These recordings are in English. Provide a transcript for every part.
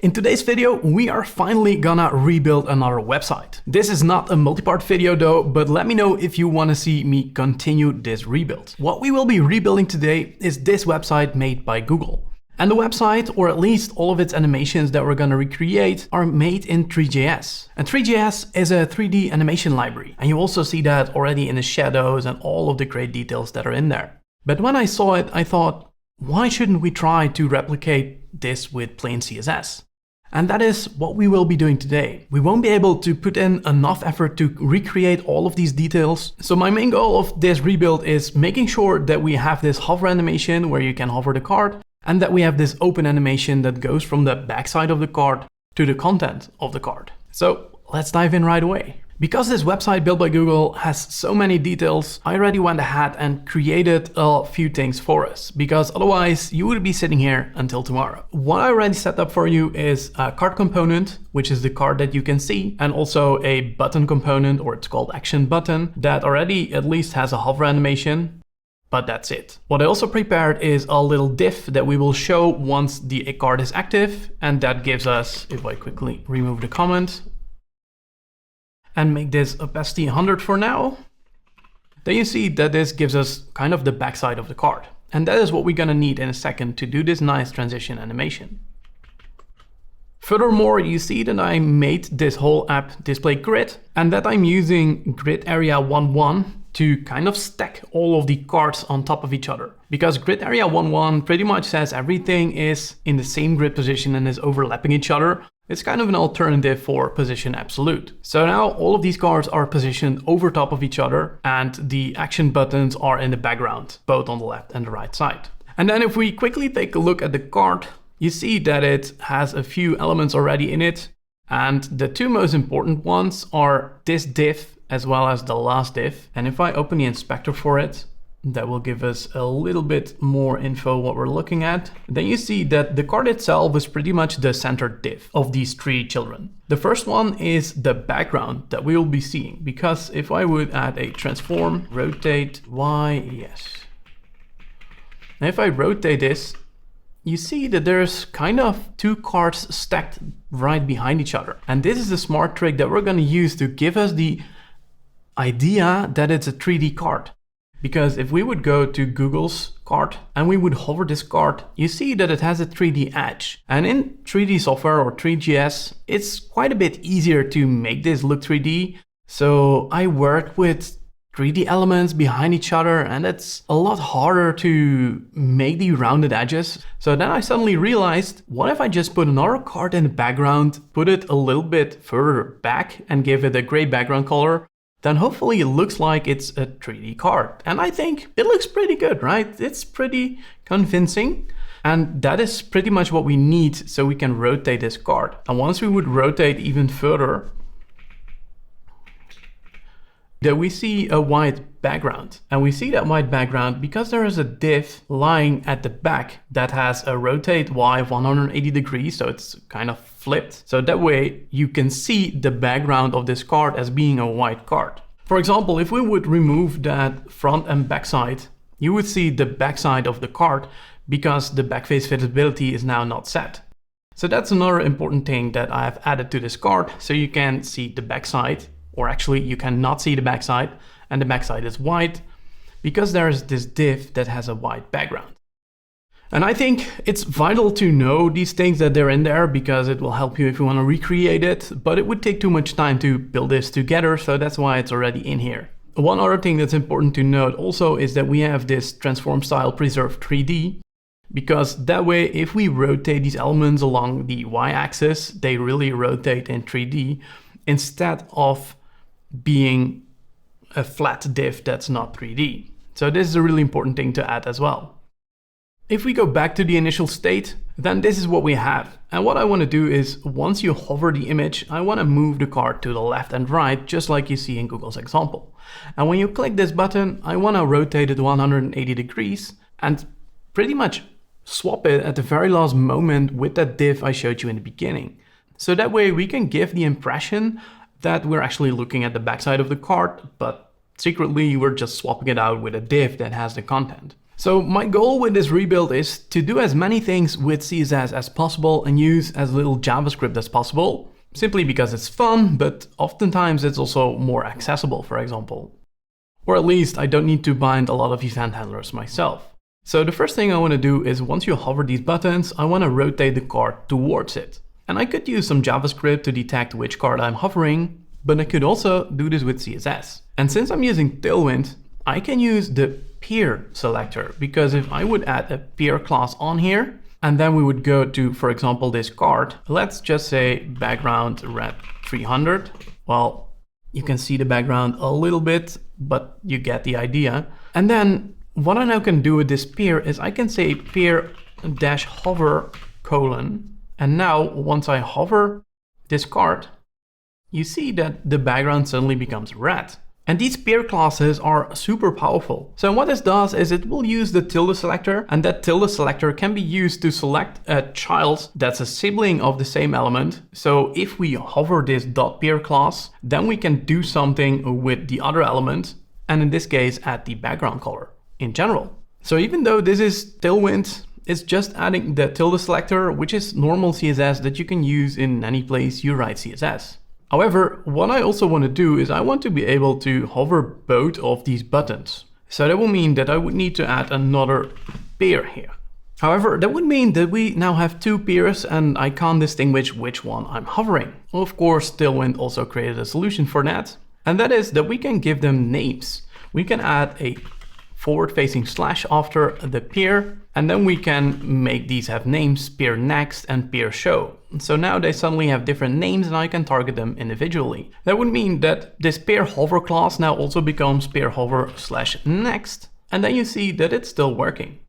In today's video, we are finally gonna rebuild another website. This is not a multi-part video though, but let me know if you wanna see me continue this rebuild. What we will be rebuilding today is this website made by Google. And the website, or at least all of its animations that we're gonna recreate, are made in ThreeJS. And ThreeJS is a 3D animation library. And you also see that already in the shadows and all of the great details that are in there. But when I saw it, I thought, why shouldn't we try to replicate this with plain CSS? And that is what we will be doing today. We won't be able to put in enough effort to recreate all of these details. So my main goal of this rebuild is making sure that we have this hover animation where you can hover the card, and that we have this open animation that goes from the backside of the card to the content of the card. So let's dive in right away. Because this website built by Google has so many details, I already went ahead and created a few things for us, because otherwise you would be sitting here until tomorrow. What I already set up for you is a card component, which is the card that you can see, and also a button component, or it's called action button, that already at least has a hover animation. But that's it. What I also prepared is a little div that we will show once the card is active, and that gives us, if I quickly remove the comment, and make this opacity 100 for now, then you see that this gives us kind of the backside of the card. And that is what we're gonna need in a second to do this nice transition animation. Furthermore, you see that I made this whole app display grid, and that I'm using grid area 1.1 to kind of stack all of the cards on top of each other. Because grid area 1.1 pretty much says everything is in the same grid position and is overlapping each other. It's kind of an alternative for position absolute. So now all of these cards are positioned over top of each other, and the action buttons are in the background, both on the left and the right side. And then if we quickly take a look at the card, you see that it has a few elements already in it. And the two most important ones are this div as well as the last div. And if I open the inspector for it, that will give us a little bit more info what we're looking at. Then you see that the card itself is pretty much the center div of these three children. The first one is the background that we will be seeing, because if I would add a transform, rotate Y, yes. And if I rotate this, you see that there's kind of two cards stacked right behind each other. And this is a smart trick that we're gonna use to give us the idea that it's a 3D card. Because if we would go to Google's card and we would hover this card, you see that it has a 3D edge. And in 3D software or ThreeJS, it's quite a bit easier to make this look 3D. So I worked with 3D elements behind each other, and it's a lot harder to make the rounded edges. So then I suddenly realized, what if I just put another card in the background, put it a little bit further back and give it a gray background color? Then hopefully it looks like it's a 3D card. And I think it looks pretty good, right? It's pretty convincing. And that is pretty much what we need so we can rotate this card. And once we would rotate even further, that we see a white background. And we see that white background because there is a div lying at the back that has a rotate Y 180 degrees, so it's kind of flipped. So that way you can see the background of this card as being a white card. For example, if we would remove that front and backside, you would see the backside of the card because the backface visibility is now not set. So that's another important thing that I have added to this card, so you can see the backside. Or actually you cannot see the backside, and the backside is white because there is this div that has a white background. And I think it's vital to know these things that they're in there, because it will help you if you want to recreate it, but it would take too much time to build this together, so that's why it's already in here. One other thing that's important to note also is that we have this transform style preserve 3D, because that way if we rotate these elements along the y-axis, they really rotate in 3D instead of being a flat div that's not 3D. So this is a really important thing to add as well. If we go back to the initial state, then this is what we have. And what I want to do is, once you hover the image, I want to move the card to the left and right, just like you see in Google's example. And when you click this button, I want to rotate it 180 degrees and pretty much swap it at the very last moment with that div I showed you in the beginning. So that way we can give the impression that we're actually looking at the backside of the card, but secretly we're just swapping it out with a div that has the content. So my goal with this rebuild is to do as many things with CSS as possible and use as little JavaScript as possible, simply because it's fun, but oftentimes it's also more accessible, for example. Or at least I don't need to bind a lot of event handlers myself. So the first thing I want to do is once you hover these buttons, I want to rotate the card towards it. And I could use some JavaScript to detect which card I'm hovering, but I could also do this with CSS. And since I'm using Tailwind, I can use the peer selector, because if I would add a peer class on here, and then we would go to, for example, this card, let's just say background red 300. Well, you can see the background a little bit, but you get the idea. And then what I now can do with this peer is I can say peer dash hover colon. And now once I hover this card, you see that the background suddenly becomes red. And these peer classes are super powerful. So what this does is it will use the tilde selector, and that tilde selector can be used to select a child that's a sibling of the same element. So if we hover this .peer class, then we can do something with the other element, and in this case add the background color in general. So even though this is Tailwind, it's just adding the tilde selector, which is normal CSS that you can use in any place you write CSS. However, what I also want to do is I want to be able to hover both of these buttons. So that will mean that I would need to add another peer here. However, that would mean that we now have two peers and I can't distinguish which one I'm hovering. Well, of course, Tailwind also created a solution for that. And that is that we can give them names. We can add a forward-facing slash after the peer, and then we can make these have names, peer next and peer show. So now they suddenly have different names and I can target them individually. That would mean that this peer hover class now also becomes peer hover slash next, and then you see that it's still working.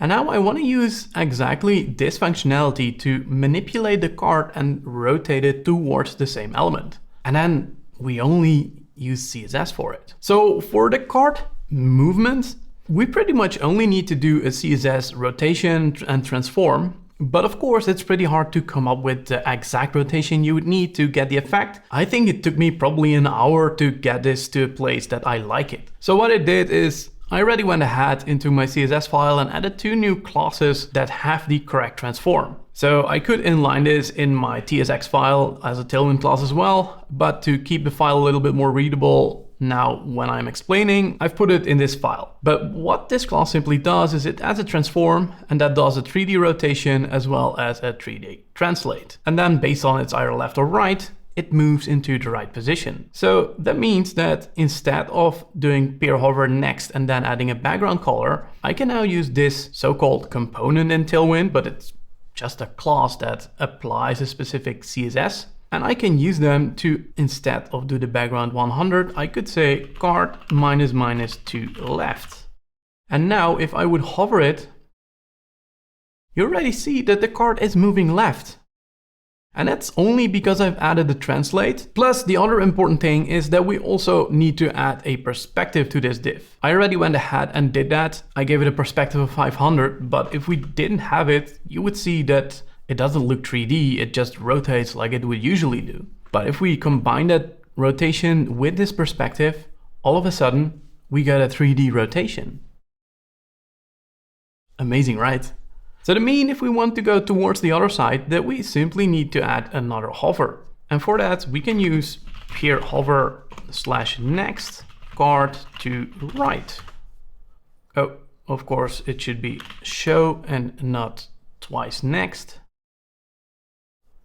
And now I want to use exactly this functionality to manipulate the card and rotate it towards the same element. And then we only use CSS for it. So for the card movement, we pretty much only need to do a CSS rotation and transform. But of course, it's pretty hard to come up with the exact rotation you would need to get the effect. I think it took me probably an hour to get this to a place that I like it. So what I did is I already went ahead into my CSS file and added two new classes that have the correct transform. So I could inline this in my TSX file as a Tailwind class as well, but to keep the file a little bit more readable, now when I'm explaining, I've put it in this file. But what this class simply does is it adds a transform, and that does a 3D rotation as well as a 3D translate. And then based on its either left or right, it moves into the right position. So that means that instead of doing peer hover next and then adding a background color, I can now use this so-called component in Tailwind, but it's just a class that applies a specific CSS. And I can use them to, instead of do the background 100, I could say card minus minus to left. And now if I would hover it, you already see that the card is moving left. And that's only because I've added the translate. Plus the other important thing is that we also need to add a perspective to this div. I already went ahead and did that. I gave it a perspective of 500, but if we didn't have it, you would see that it doesn't look 3D, it just rotates like it would usually do. But if we combine that rotation with this perspective, all of a sudden we get a 3D rotation. Amazing, right? So that means if we want to go towards the other side, that we simply need to add another hover. And for that, we can use peer hover slash next card to right. Oh, of course, it should be show and not twice next.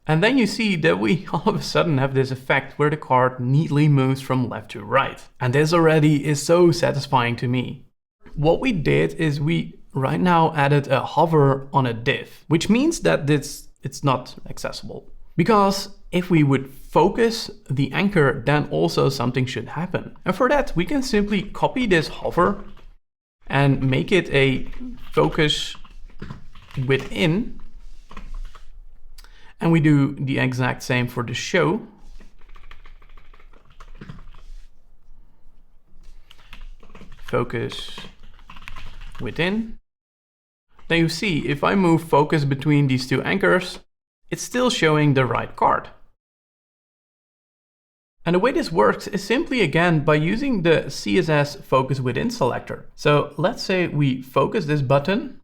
And then you see that we all of a sudden have this effect where the card neatly moves from left to right. And this already is so satisfying to me. What we did is we right now added a hover on a div, which means that it's not accessible. Because if we would focus the anchor, then also something should happen. And for that, we can simply copy this hover and make it a focus within. And we do the exact same for the show. Focus within. Then you see, if I move focus between these two anchors, it's still showing the right card. And the way this works is simply, again, by using the CSS focus within selector. So let's say we focus this button.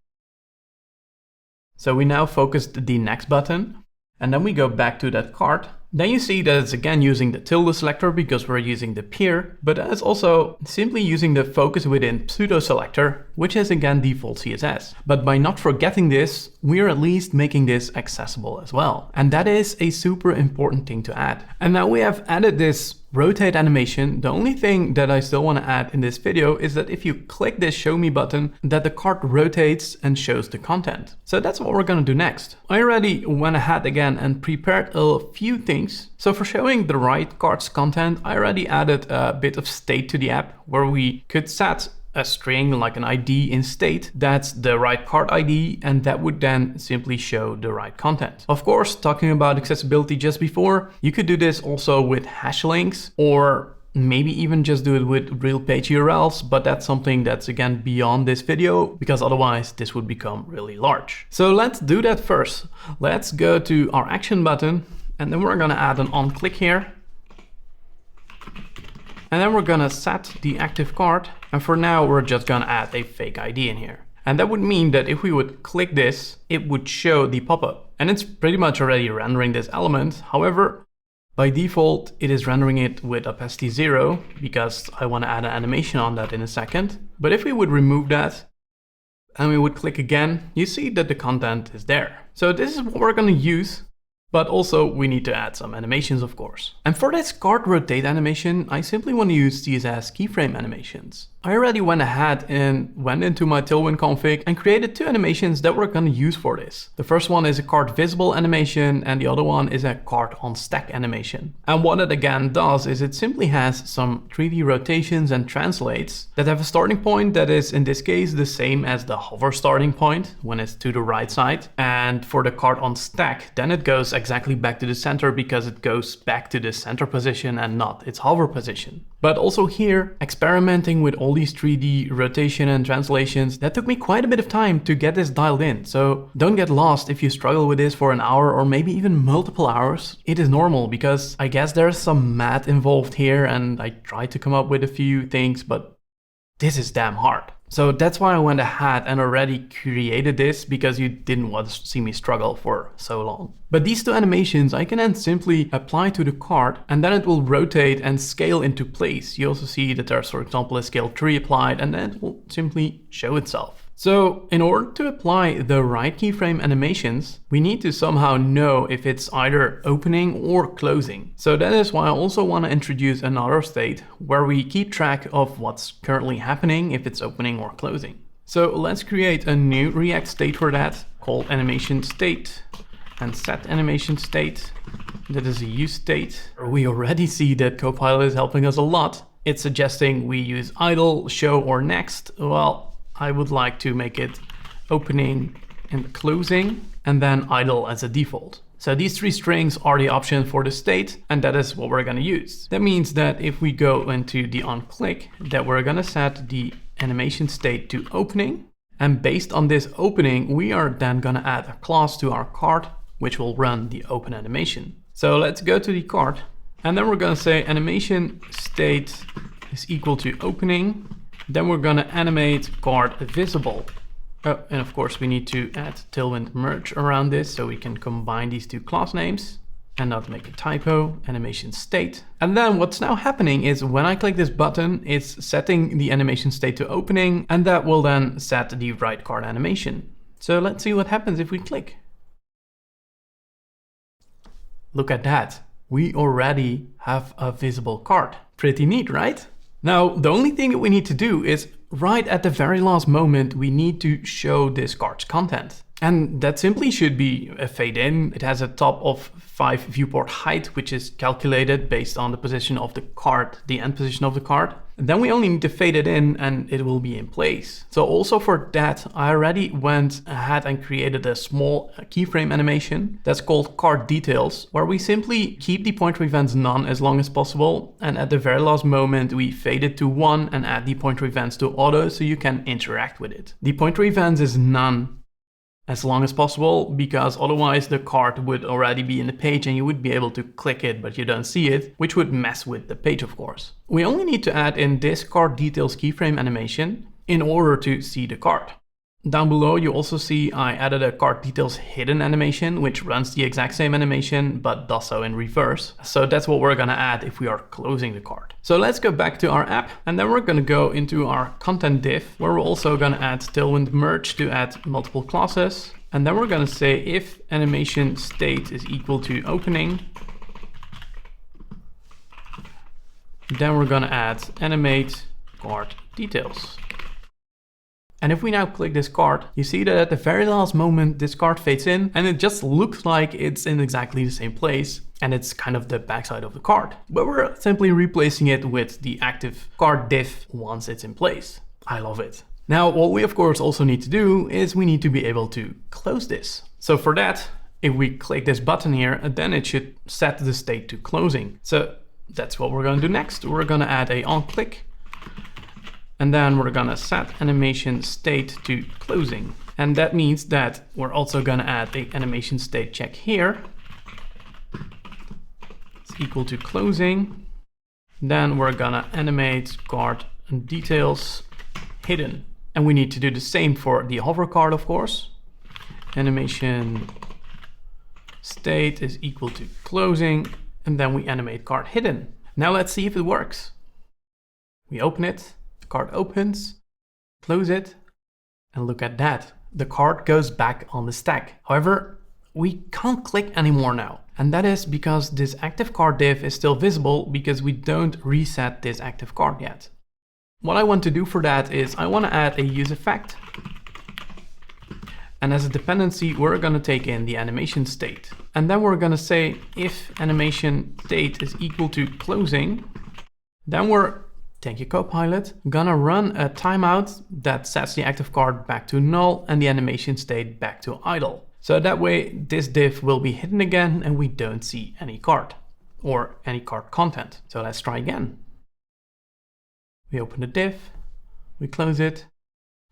So we now focused the next button, and then we go back to that card. Then you see that it's again using the tilde selector because we're using the peer, but it's also simply using the focus within pseudo selector, which is again default CSS. But by not forgetting this, we're at least making this accessible as well. And that is a super important thing to add. And now we have added this rotate animation. The only thing that I still want to add in this video is that if you click this show me button, that the card rotates and shows the content. So that's what we're going to do next. I already went ahead again and prepared a few things. So for showing the right card's content, I already added a bit of state to the app where we could set a string like an ID in state, that's the right card ID, and that would then simply show the right content. Of course, talking about accessibility just before, you could do this also with hash links, or maybe even just do it with real page URLs, but that's something that's again beyond this video, because otherwise this would become really large. So let's do that first. Let's go to our action button, and then we're gonna add an on click here. And then we're gonna set the active card. And for now, we're just gonna add a fake ID in here. And that would mean that if we would click this, it would show the pop-up. And it's pretty much already rendering this element. However, by default, it is rendering it with opacity 0 because I wanna add an animation on that in a second. But if we would remove that and we would click again, you see that the content is there. So this is what we're gonna use. But also we need to add some animations, of course. And for this card rotate animation, I simply want to use CSS keyframe animations. I already went ahead and went into my Tailwind config and created two animations that we're going to use for this. The first one is a card visible animation and the other one is a card on stack animation. And what it again does is it simply has some 3D rotations and translates that have a starting point that is in this case the same as the hover starting point when it's to the right side. And for the card on stack, then it goes exactly back to the center because it goes back to the center position and not its hover position. But also here, experimenting with all these 3D rotation and translations, that took me quite a bit of time to get this dialed in. So don't get lost if you struggle with this for an hour or maybe even multiple hours. It is normal because I guess there's some math involved here and I tried to come up with a few things, but this is damn hard. So that's why I went ahead and already created this because you didn't want to see me struggle for so long. But these two animations I can then simply apply to the card and then it will rotate and scale into place. You also see that there's, for example, a scale 3 applied and then it will simply show itself. So in order to apply the right keyframe animations, we need to somehow know if it's either opening or closing. So that is why I also want to introduce another state where we keep track of what's currently happening, if it's opening or closing. So let's create a new React state for that called animation state and set animation state. That is a use state. We already see that Copilot is helping us a lot. It's suggesting we use idle, show, or next. Well, I would like to make it opening and closing and then idle as a default. So these three strings are the option for the state and that is what we're going to use. That means that if we go into the on click, that we're going to set the animation state to opening. And based on this opening, we are then going to add a class to our card, which will run the open animation. So let's go to the card and then we're going to say animation state is equal to opening. Then we're going to animate card visible. Oh, and of course we need to add Tailwind merge around this so we can combine these two class names and not make a typo, animation state. And then what's now happening is when I click this button, it's setting the animation state to opening and that will then set the right card animation. So let's see what happens if we click. Look at that. We already have a visible card. Pretty neat, right? Now, the only thing that we need to do is right at the very last moment, we need to show this card's content. And that simply should be a fade in. It has a top of 5 viewport height, which is calculated based on the position of the card, the end position of the card. And then we only need to fade it in and it will be in place. So also for that, I already went ahead and created a small keyframe animation that's called card details, where we simply keep the pointer events none as long as possible. And at the very last moment, we fade it to 1 and add the pointer events to auto so you can interact with it. The pointer events is none as long as possible, because otherwise the card would already be in the page and you would be able to click it, but you don't see it, which would mess with the page, of course. We only need to add in this card details keyframe animation in order to see the card. Down below, you also see I added a card details hidden animation, which runs the exact same animation, but does so in reverse. So that's what we're gonna add if we are closing the card. So let's go back to our app, and then we're gonna go into our content div, where we're also gonna add tailwind merge to add multiple classes. And then we're gonna say if animation state is equal to opening, then we're gonna add animate card details. And if we now click this card, you see that at the very last moment, this card fades in and it just looks like it's in exactly the same place. And it's kind of the backside of the card. But we're simply replacing it with the active card div once it's in place. I love it. Now, what we of course also need to do is we need to be able to close this. So for that, if we click this button here, then it should set the state to closing. So that's what we're gonna do next. We're gonna add a on click. And then we're gonna set animation state to closing. And that means that we're also gonna add the animation state check here. It's equal to closing. Then we're gonna animate card details hidden. And we need to do the same for the hover card, of course. Animation state is equal to closing. And then we animate card hidden. Now let's see if it works. We open it. Card opens, close it, and look at that. The card goes back on the stack. However, we can't click anymore now. And that is because this active card div is still visible because we don't reset this active card yet. What I want to do for that is I want to add a use effect. And as a dependency, we're going to take in the animation state. And then we're going to say if animation state is equal to closing, then we're, thank you Copilot, gonna run a timeout that sets the active card back to null and the animation state back to idle. So that way this div will be hidden again and we don't see any card or any card content. So let's try again. We open the div, we close it.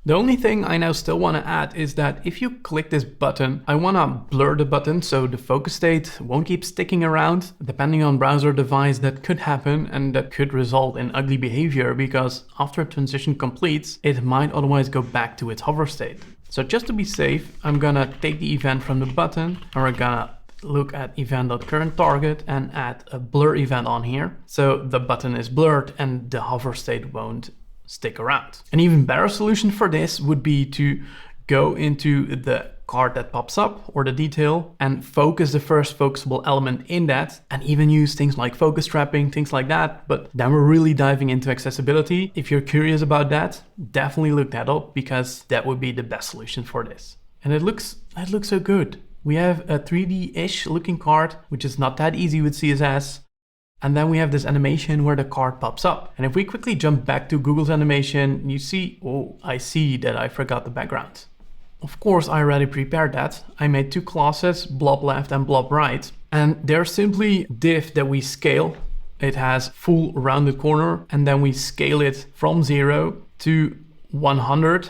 The only thing I now still want to add is that if you click this button, I want to blur the button so the focus state won't keep sticking around. Depending on browser device, that could happen and that could result in ugly behavior because after a transition completes, it might otherwise go back to its hover state. So just to be safe, I'm gonna take the event from the button and we're gonna look at event.currentTarget and add a blur event on here. So the button is blurred and the hover state won't stick around. An even better solution for this would be to go into the card that pops up or the detail and focus the first focusable element in that and even use things like focus trapping, things like that. But then we're really diving into accessibility. If you're curious about that, definitely look that up because that would be the best solution for this. And it looks so good. We have a 3D-ish looking card, which is not that easy with CSS. And then we have this animation where the card pops up. And if we quickly jump back to Google's animation, you see, oh, I see that I forgot the background. Of course, I already prepared that. I made two classes, blob left and blob right. And they're simply div that we scale. It has full rounded corner and then we scale it from 0 to 100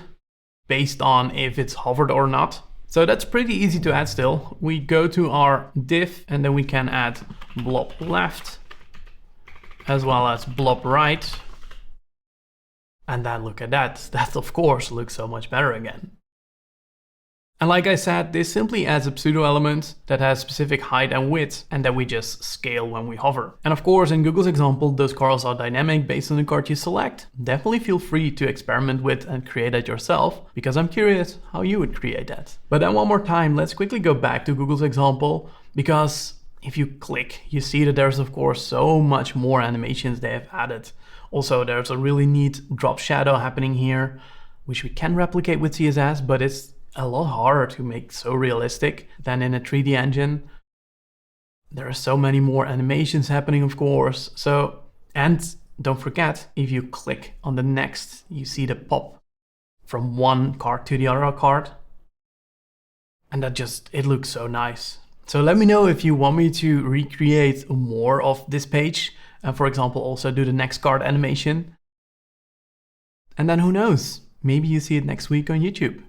based on if it's hovered or not. So that's pretty easy to add still. We go to our div and then we can add blob left as well as blob right. And then look at that. That of course looks so much better again. And like I said, this simply adds a pseudo element that has specific height and width and that we just scale when we hover. And of course, in Google's example, those cards are dynamic based on the card you select. Definitely feel free to experiment with and create that yourself because I'm curious how you would create that. But then one more time, let's quickly go back to Google's example because if you click, you see that there's of course so much more animations they have added. Also, there's a really neat drop shadow happening here, which we can replicate with CSS, but it's a lot harder to make so realistic than in a 3D engine. There are so many more animations happening, of course. So, and don't forget, if you click on the next, you see the pop from one card to the other card. And that just, it looks so nice. So let me know if you want me to recreate more of this page. And for example, also do the next card animation. And then who knows, maybe you see it next week on YouTube.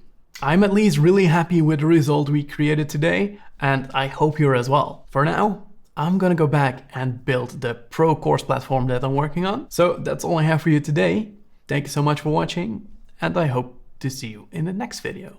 I'm at least really happy with the result we created today, and I hope you're as well. For now, I'm gonna go back and build the pro course platform that I'm working on. So that's all I have for you today. Thank you so much for watching, and I hope to see you in the next video.